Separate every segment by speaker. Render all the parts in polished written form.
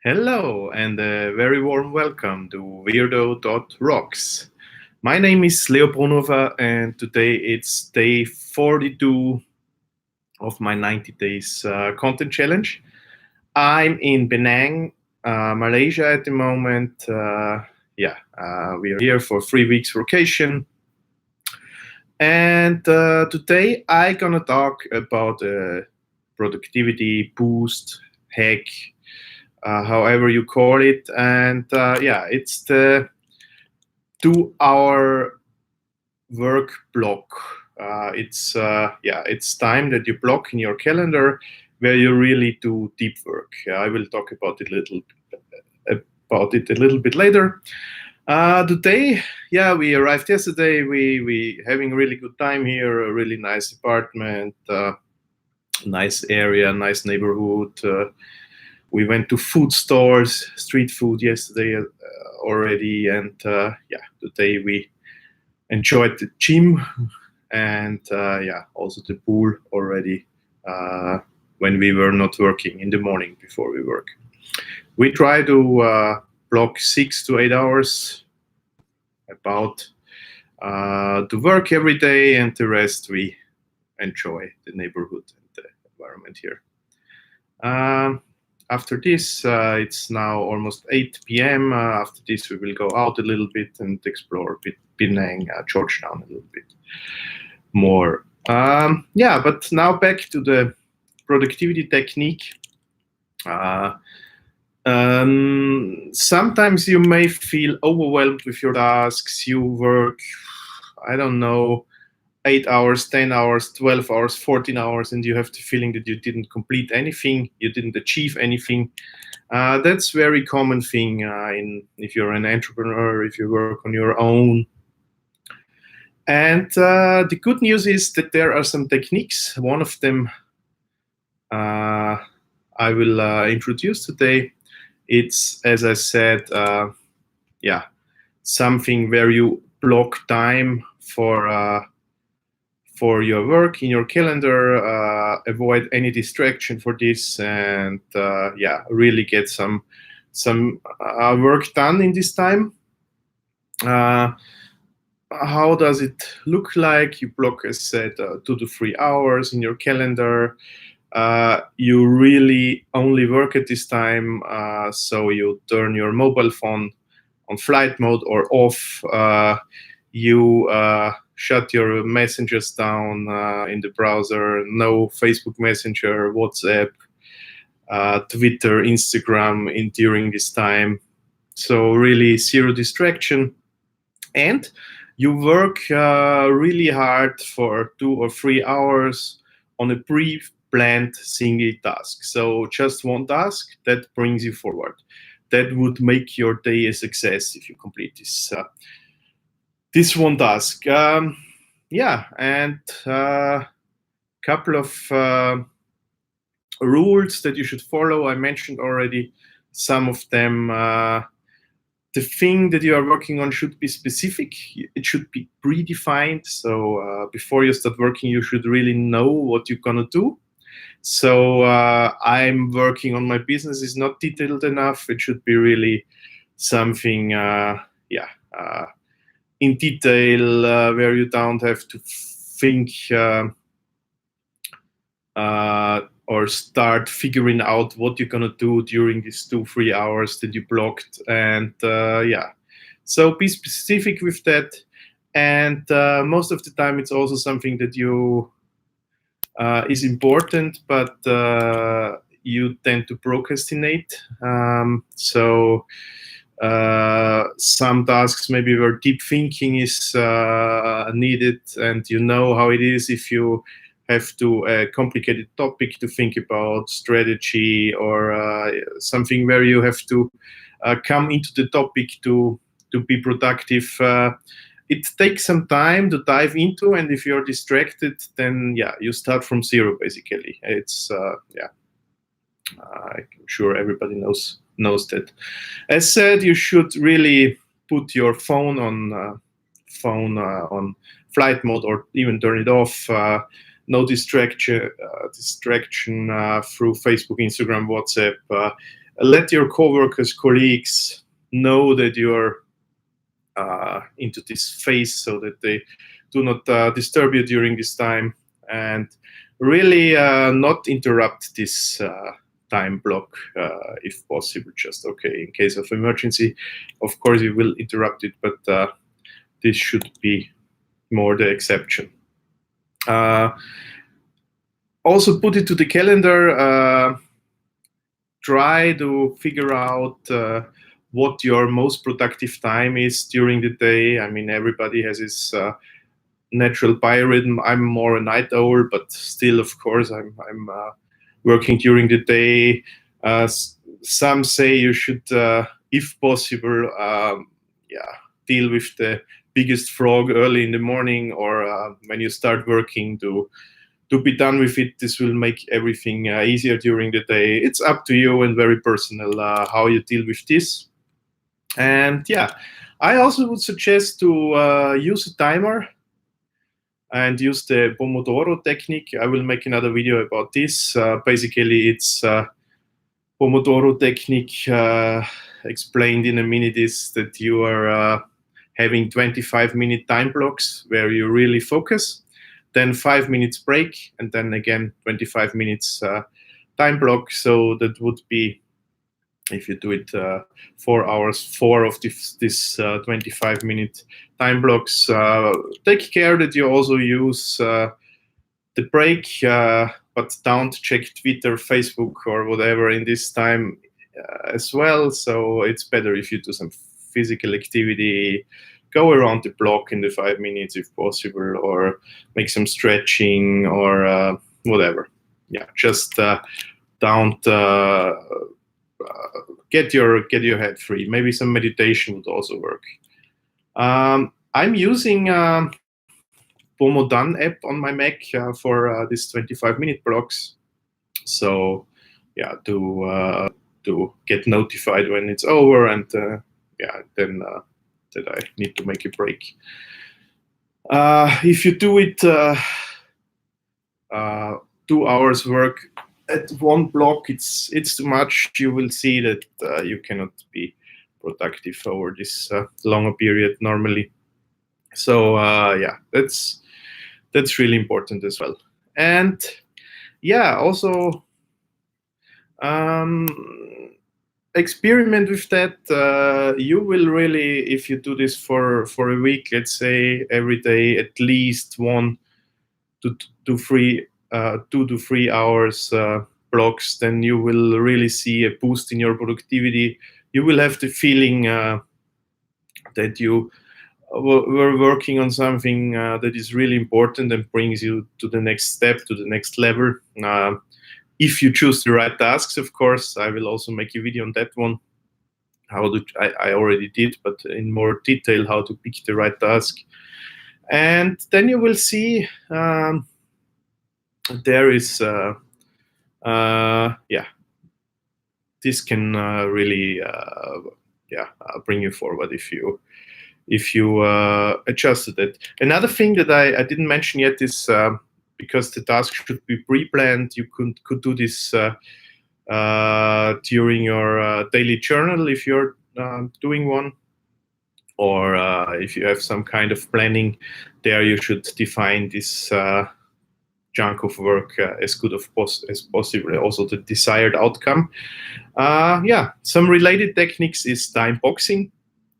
Speaker 1: Hello and a very warm welcome to Weirdo.Rocks. My name is Leo Brunhofer and today it's day 42 of my 90 days content challenge. I'm in Penang, Malaysia at the moment. We are here for 3 weeks vacation. And today I'm gonna talk about a productivity boost hack, however you call it. And it's the 2 hour work block. It's time that you block in your calendar where you really do deep work. I will talk about it a little bit later. Today, we arrived yesterday. We having a really good time here. A really nice apartment, nice area, nice neighborhood. We went to food stores, street food yesterday already, and today we enjoyed the gym and also the pool already when we were not working in the morning before we work. We try to block 6 to 8 hours about to work every day, and the rest we enjoy the neighborhood and the environment here. After this, it's now almost 8 p.m. After this, we will go out a little bit and explore Penang, Georgetown a little bit more. But now back to the productivity technique. Sometimes you may feel overwhelmed with your tasks. You work, I don't know, 8 hours, 10 hours, 12 hours, 14 hours, and you have the feeling that you didn't complete anything, you didn't achieve anything. That's very common thing if you're an entrepreneur, if you work on your own. And the good news is that there are some techniques. One of them I will introduce today. It's, as I said, something where you block time for your work in your calendar, avoid any distraction for this, and really get some work done in this time. How does it look like? You block, as said, 2 to 3 hours in your calendar. You really only work at this time, so you turn your mobile phone on flight mode or off. You shut your messengers down in the browser. No Facebook Messenger, WhatsApp, Twitter, Instagram during this time. So really zero distraction. And you work really hard for 2 or 3 hours on a pre-planned single task. So just one task that brings you forward. That would make your day a success if you complete this one task. And couple of rules that you should follow. I mentioned already some of them. The thing that you are working on should be specific. It should be predefined. So before you start working, you should really know what you're gonna do. So I'm working on my business is not detailed enough. It should be really something, in detail, where you don't have to think or start figuring out what you're gonna do during these 2-3 hours that you blocked. And so be specific with that. And most of the time, it's also something that you is important, but you tend to procrastinate. Some tasks maybe where deep thinking is needed, and you know how it is if you have to a complicated topic to think about, strategy, or something where you have to come into the topic to be productive. It takes some time to dive into, and if you're distracted, then you start from zero basically. It's I'm sure everybody knows that. As said, you should really put your phone on flight mode, or even turn it off. No distraction through Facebook, Instagram, WhatsApp. let your coworkers, colleagues know that you are into this phase, so that they do not disturb you during this time, and really not interrupt this time block if possible. Just okay, in case of emergency, of course you will interrupt it, but this should be more the exception. Also put it to the calendar. Try to figure out what your most productive time is during the day. I mean, everybody has his natural biorhythm. I'm more a night owl, but still, of course, I'm working during the day. Some say you should, if possible, deal with the biggest frog early in the morning, or when you start working, to be done with it. This will make everything easier during the day. It's up to you and very personal how you deal with this. And yeah, I also would suggest to use a timer and use the Pomodoro technique. I will make another video about this. Basically, it's Pomodoro technique explained in a minute is that you are having 25-minute time blocks where you really focus, then 5 minutes break, and then again 25 minutes time block. So that would be, if you do it 4 hours, 4 of this 25-minute time blocks. Take care that you also use the break, but don't check Twitter, Facebook, or whatever in this time as well. So it's better if you do some physical activity, go around the block in the 5 minutes if possible, or make some stretching or whatever. Yeah, just don't get your head free. Maybe some meditation would also work. I'm using Pomodoro app on my Mac for this 25-minute blocks. So yeah, to get notified when it's over, and then that I need to make a break. If you do it 2 hours work at one block, it's too much. You will see that you cannot be productive over this longer period normally. So yeah, that's really important as well. And yeah, also experiment with that. You will really, if you do this for a week, let's say every day at least 1 to 2 to 3 hours blocks, then you will really see a boost in your productivity. You will have the feeling that you were working on something that is really important and brings you to the next step, to the next level. If you choose the right tasks, of course. I will also make a video on that one. I already did, but in more detail, how to pick the right task. And then you will see there is, this can really, bring you forward if you adjusted it. Another thing that I didn't mention yet is, because the task should be pre-planned, you could do this during your daily journal if you're doing one, or if you have some kind of planning there, you should define this chunk of work as good as possible, also the desired outcome. Some related techniques is time boxing,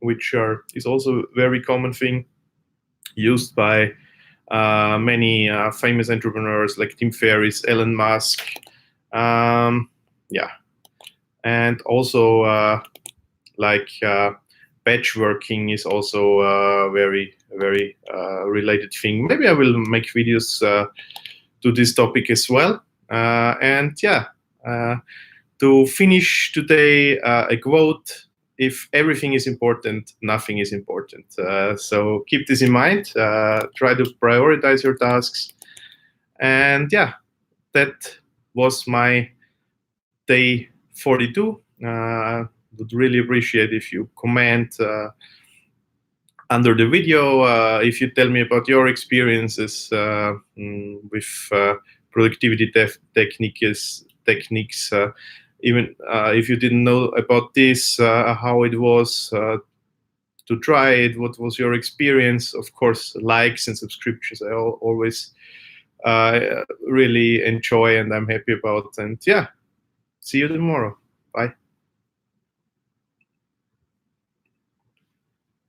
Speaker 1: which is also a very common thing used by many famous entrepreneurs like Tim Ferriss, Elon Musk, and also batch working is also a very related thing. Maybe I will make videos to this topic as well. To finish today, a quote: "If everything is important, nothing is important." So keep this in mind. Try to prioritize your tasks. And yeah, that was my day 42. Would really appreciate if you comment under the video, if you tell me about your experiences with productivity techniques, even if you didn't know about this, how it was to try it, what was your experience. Of course, likes and subscriptions I always really enjoy and I'm happy about. And yeah, see you tomorrow.